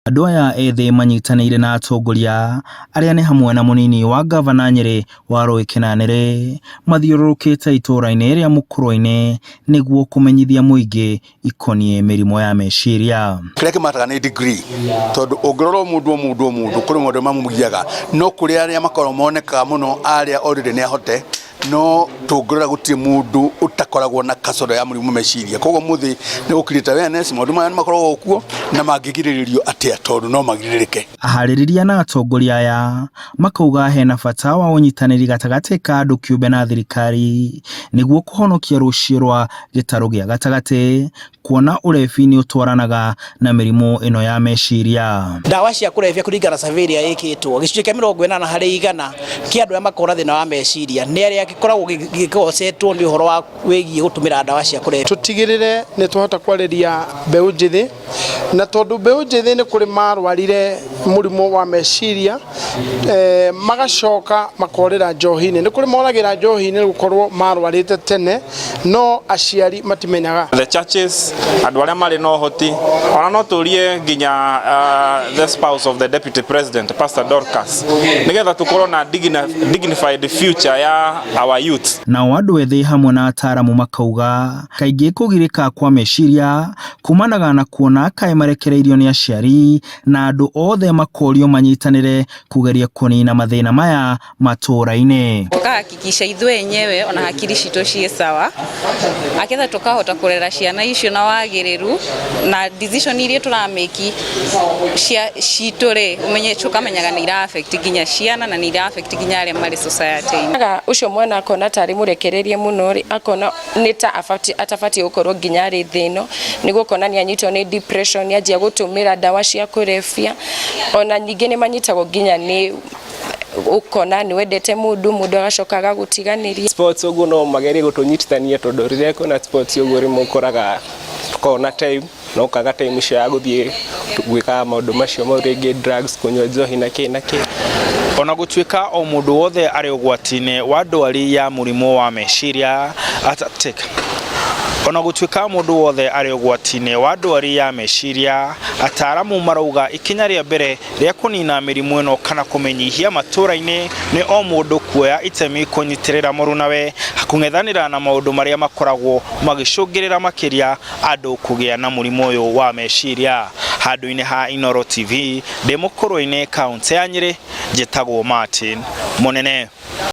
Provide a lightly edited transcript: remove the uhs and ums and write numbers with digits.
Andũ aya ethĩ manyitanĩire na atongoria arĩa nĩ hamwe na mũnini wa gavana Nyeri wa Rũĩkenanĩre mathiũrũrũkĩte itũũra-inĩ rĩa Mũkũrũ-inĩ nĩguo kũmenyithia mũingĩ ikoniĩ mĩrimũ ya meciria. Kĩrĩa kĩmataga nĩ degree tondũ ũngĩrora mũndũ kũrĩ mũndũ mamugiaga no kũrĩ arĩa makoragwo monekaga mũno arĩa already nĩ ahote no tũngĩrora gũtirĩ mũndũ ũtakoragwo na kasoro ya mũrimũ meciria. Koguo mũthĩ nĩ gũkirĩta awareness maũndũ maya nĩ makoragwo kuo na mangĩgirĩrĩrio atĩa tondũ no magirĩrĩke. Aharĩrĩria na atongoria aya makauga hena bata wa ũnyitanĩri gatagatĩ ka andũ kĩũmbe na thirikari nĩguo kũhonokia rũciũ rwa gĩtarũ gĩa gatagatĩ kuona ũrebi nĩ ũtwaranaga na mĩrimũ ĩno ya meciria. Ndawa cia kũrebia kũringana na survey ĩrĩa ĩkĩtwo gĩcunjĩ kĩa 80% kĩa andũ arĩa makoragwo na thĩna wa meciria nĩ arĩa gĩkoragwo gĩkocetwo nĩ ũhoro wa wĩgiĩ gũtũmĩra ndawa cia kũrebia. Tũtigĩrĩre nĩ twahota kwarĩria mbeũ njĩthĩ na tondũ mbeũ njĩthĩ nĩ kũrĩ marwarire mũrimũ wa meciria magacoka makorĩra njohi-inĩ. Nĩ kũrĩ moragĩra njohi-inĩ gũkorwo marwarĩte tene no aciari matimenyaga. The churches andũ arĩa marĩ na ũhoti ona no tũrie nginya the spouse of the deputy president Pastor Dorcas nĩgetha tũkorwo na dignified future ya our youth. Nao andũ ethĩ hamwe na ataaramu makauga kaingĩ kũgirĩka kwa meciria kumanaga na kuona kaĩ marekereirio nĩ aciari na andũ othe makorio manyitanĩre kugeria kũnina mathĩna maya matũũra-inĩ. Tukahakikisha ithuĩ enyewe ona hakiri citũ ciĩ sawa aketha tukahota kũrera ciana icio na wagĩrĩru na decision iria tũrameki citũ-rĩ umenye tukamenyaga nĩ ira affect nginya ciana na nĩ ira affect nginya arĩa marĩ society-inĩ. Ucio mwana akona tarĩ mũrekererie mũno akona nĩ ta atabatie gũkorwo nginya arĩ thĩno nĩguo kona nĩ anyitwo nĩ depression yanjia gũtũmĩra ndawa cia kũrebia ona ningĩ nĩ manyitagwo nginya nĩ ukona nĩ wendete mũndũ agacokaga gũtiganĩria. Sports ũguo no magerie gũtũnyitithania tondũ rĩrĩa kwĩna sports ũguo rĩmwe ũkoraga tukona time no kaga time cia gũthiĩ gwĩka maũndũ macio mau rĩngĩ drugs kũnyua njohi na kĩ ona gũtuĩka o mũndũ wothe arĩ ũgwati-inĩ wa ndwari ya mũrimũ wa meciria ona gũtuĩka mũndũ wothe arĩ ũgwati-inĩ wa ndwari ya meciria ataaramu marauga ikinya rĩa mbere rĩa kũnina mĩrimũ ĩno kana kũmenyihia matũũra-inĩ nĩ o mũndũ kuoya itemi kũnyitĩrĩra mũrunawe kũng'ethanĩra na maũndũ marĩa makoragwo magĩcũngĩrĩra makĩria andũ kũgĩa na mũrimũ ũyũ wa meciria. Handũ-inĩ ha Inooro TV ndĩ Mũkũrũ-inĩ kaunti ya Nyeri njĩtagwo Martin Mũnene.